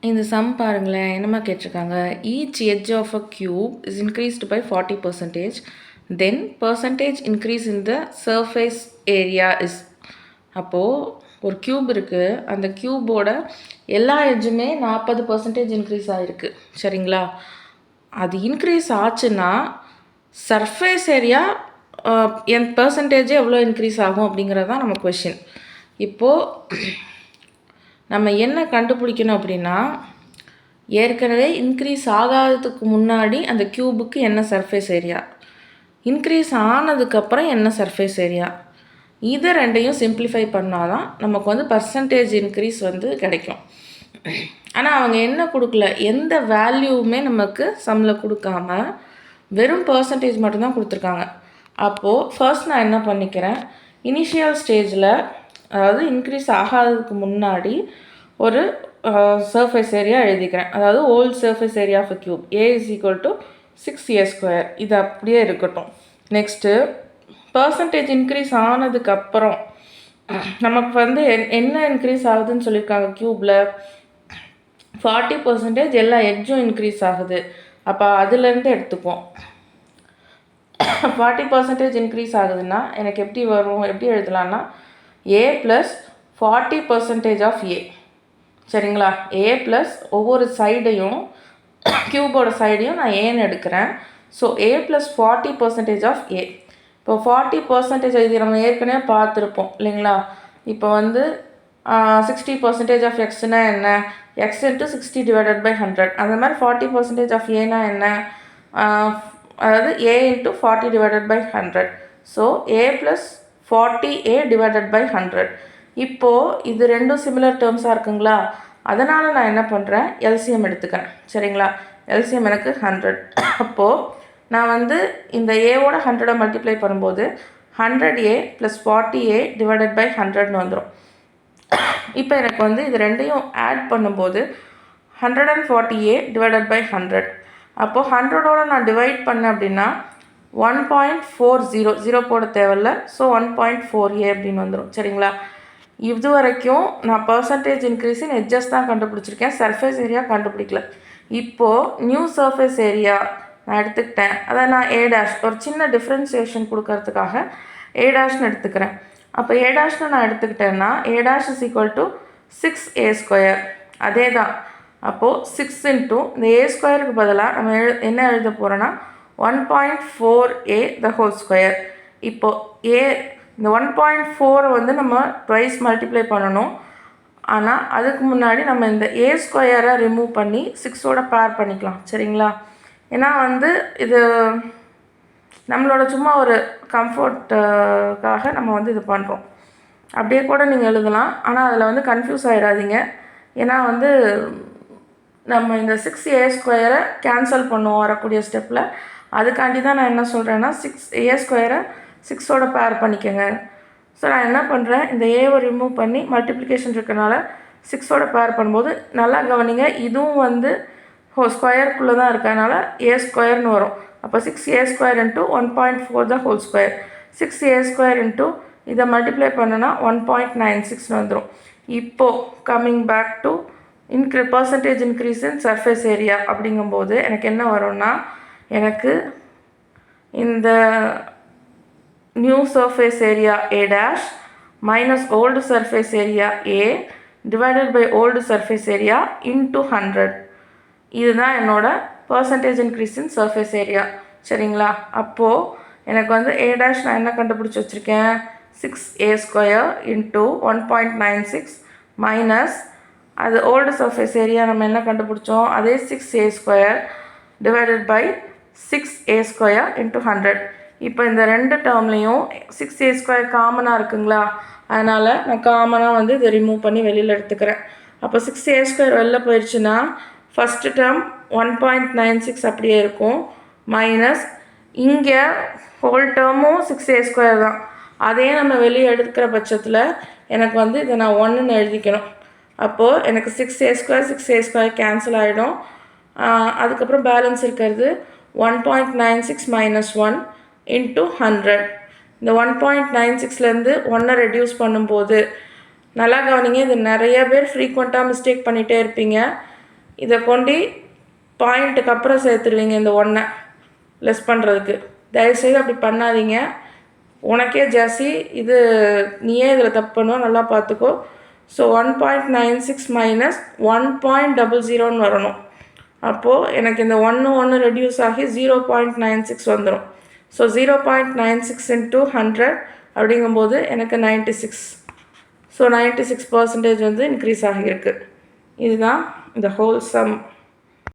இந்த சம் பாருங்களேன் என்னமா கேட்டிருக்காங்க. Each edge of a cube is increased by 40%. Then percentage increase in the surface area is. அப்போது ஒரு க்யூப் இருக்குது, அந்த க்யூபோட எல்லா எட்ஜுமே 40% இன்க்ரீஸ் ஆகிருக்கு. சரிங்களா? அது இன்க்ரீஸ் ஆச்சுன்னா சர்ஃபேஸ் ஏரியா என் பர்சன்டேஜே எவ்வளோ இன்க்ரீஸ் ஆகும் அப்படிங்கிறது தான் நம்ம கொஷின். இப்போது நம்ம என்ன கண்டுபிடிக்கணும் அப்படின்னா, ஏற்கனவே இன்க்ரீஸ் ஆகாததுக்கு முன்னாடி அந்த க்யூபுக்கு என்ன சர்ஃபேஸ் ஏரியா, இன்க்ரீஸ் ஆனதுக்கப்புறம் என்ன சர்ஃபேஸ் ஏரியா, இதை ரெண்டையும் சிம்பிளிஃபை பண்ணால் தான் நமக்கு வந்து பர்சன்டேஜ் இன்க்ரீஸ் வந்து கிடைக்கும். ஆனால் அவங்க என்ன கொடுக்கல, எந்த வேல்யூவுமே நமக்கு சம்மில் கொடுக்காம வெறும் பர்சன்டேஜ் மட்டும்தான் கொடுத்துருக்காங்க. அப்போது ஃபர்ஸ்ட் நான் என்ன பண்ணிக்கிறேன், இனிஷியல் ஸ்டேஜில் அதாவது இன்க்ரீஸ் ஆகாததுக்கு முன்னாடி ஒரு சர்ஃபேஸ் ஏரியா எழுதிக்கிறேன். அதாவது old surface area of a cube A is equal to 6a². இது அப்படியே இருக்கட்டும். நெக்ஸ்ட்டு பர்சன்டேஜ் இன்க்ரீஸ் ஆனதுக்கப்புறம் நமக்கு வந்து என்ன இன்க்ரீஸ் ஆகுதுன்னு சொல்லியிருக்காங்க. க்யூப்பில் 40% எல்லா எட்ஜும் இன்க்ரீஸ் ஆகுது. அப்போ அதுலேருந்து எடுத்துப்போம். 40% இன்க்ரீஸ் ஆகுதுன்னா எனக்கு எப்படி வரும், எப்படி எழுதலான்னா a + 40% ஆஃப் a. சரிங்களா? a ப்ளஸ் ஒவ்வொரு சைடையும் க்யூபோட சைடையும் நான் ஏன்னு எடுக்கிறேன். So a + 40% of a. இப்போ 40% இது நம்ம ஏற்கனவே பார்த்துருப்போம் இல்லைங்களா? இப்போ வந்து 60% ஆஃப் எக்ஸ்னா என்ன, x × 60/100. அந்த மாதிரி 40% ஆஃப் ஏனா என்ன, அதாவது a × 40/100. So a + 40a/100. இப்போது இது ரெண்டும் சிமிலர் டேர்ம்ஸாக இருக்குங்களா? அதனால் நான் என்ன பண்ணுறேன், எல்சிஎம் எடுத்துக்கிறேன். சரிங்களா? எல்சிஎம் எனக்கு 100. அப்போது நான் வந்து இந்த ஏவோட 100 மல்டிப்ளை பண்ணும்போது 100a + 40a/100 வந்துடும். இப்போ எனக்கு வந்து இது ரெண்டையும் ஆட் பண்ணும்போது 140a/100. அப்போது 100ஓட நான் டிவைட் பண்ணேன் அப்படின்னா 1.40, 0 போட தேவையில்ல. ஸோ 1.4a அப்படின்னு வந்துடும். சரிங்களா? இது வரைக்கும் நான் பர்சன்டேஜ் இன்க்ரீஸ் இன் எட்ஜஸ் தான் கண்டுபிடிச்சிருக்கேன், சர்ஃபேஸ் ஏரியா கண்டுபிடிக்கல. இப்போது நியூ சர்ஃபேஸ் ஏரியா நான் எடுத்துக்கிட்டேன். அதை நான் a' ஒரு சின்ன டிஃப்ரென்சியேஷன் கொடுக்கறதுக்காக a' எடுத்துக்கிறேன். அப்போ a' நான் எடுத்துக்கிட்டேன்னா a' = 6a². அதே தான். அப்போது 6 × இந்த a² பதிலாக நம்ம என்ன எழுத போகிறோன்னா 1.4a². இப்போது இந்த 1.4 வந்து நம்ம ட்வைஸ் மல்டிப்ளை பண்ணணும். ஆனால் அதுக்கு முன்னாடி நம்ம இந்த a² ரிமூவ் பண்ணி 6ஓட பேர் பண்ணிக்கலாம். சரிங்களா? ஏன்னா வந்து இது நம்மளோட சும்மா ஒரு கம்ஃபர்ட்டுக்காக நம்ம வந்து இது பண்ணுறோம். அப்படியே கூட நீங்கள் எழுதலாம். ஆனால் அதில் வந்து கன்ஃபியூஸ் ஆகிடாதீங்க. ஏன்னா வந்து நம்ம இந்த 6a² கேன்சல் பண்ணுவோம் வரக்கூடிய ஸ்டெப்பில். அதுக்காண்டி தான் நான் என்ன சொல்கிறேன்னா 6a² 6ஓட பேர் பண்ணிக்கோங்க. ஸோ நான் என்ன பண்ணுறேன், இந்த ஏவை ரிமூவ் பண்ணி மல்டிப்ளிகேஷன் இருக்கிறனால 6ஓட பேர் பண்ணும்போது நல்லா கவனிங்க, இதுவும் வந்து ஸ்கொயருக்குள்ளே தான் இருக்கிறதுனால a² வரும். அப்போ 6a² × 1.4² 6a² இதை மல்டிப்ளை பண்ணுன்னா 1.96 வந்துடும். இப்போது coming back to percentage increase in surface area அப்படிங்கும்போது எனக்கு என்ன வரும்னா, எனக்கு இந்த new surface area a' minus old surface area a divided by old surface area into 100. இதுதான் என்னோட percentage increase in surface area. சரிங்களா? அப்போது எனக்கு வந்து a' நான் என்ன கண்டுபிடிச்சி வச்சுருக்கேன், 6a² × 1.96 மைனஸ் அது ஓல்டு சர்ஃபேஸ் ஏரியா நம்ம என்ன கண்டுபிடிச்சோம், அதே 6a² டிவைடட் பை 6a² × 100. இப்போ இந்த ரெண்டு டேர்ம்லேயும் 6a² காமனாக இருக்குங்களா? அதனால் நான் காமனாக வந்து இதை ரிமூவ் பண்ணி வெளியில் எடுத்துக்கிறேன். அப்போ 6a² வெளில போயிடுச்சுன்னா ஃபஸ்ட்டு டேர்ம் 1.96 அப்படியே இருக்கும். மைனஸ் இங்கே ஹோல் டேர்மும் 6a² தான். அதே நம்ம வெளியே எடுக்கிற பட்சத்தில் எனக்கு வந்து இதை நான் 1ன்னு எழுதிக்கணும். அப்போது எனக்கு 6a² கேன்சல் ஆகிடும். அதுக்கப்புறம் பேலன்ஸ் இருக்கிறது 1.96 மைனஸ் 1 × 100. இந்த 1.96லேருந்து 1 ரெடியூஸ் பண்ணும்போது நல்லா கவனிங்க, இது நிறைய பேர் ஃப்ரீக்வெண்ட்டாக மிஸ்டேக் பண்ணிகிட்டே இருப்பீங்க. இதை கொண்டு பாயிண்ட்டுக்கு அப்புறம் சேர்த்துருவீங்க இந்த 1 லெஸ் பண்ணுறதுக்கு. தயவுசெய்து அப்படி பண்ணாதீங்க. உனக்கே ஜாஸ்தி இது, நீயே இதில் தப்பு பண்ணுவோம், நல்லா பார்த்துக்கோ. ஸோ 1.96 மைனஸ் 1.00 வரணும். அப்போது எனக்கு இந்த 1 ரெடியூஸ் ஆகி 0.96 வந்துடும். ஸோ 0.96 இன்ட்டு 100 அப்படிங்கும்போது எனக்கு 96. ஸோ 96% வந்து இன்க்ரீஸ் ஆகியிருக்கு. இதுதான் இந்த ஹோல் சம்.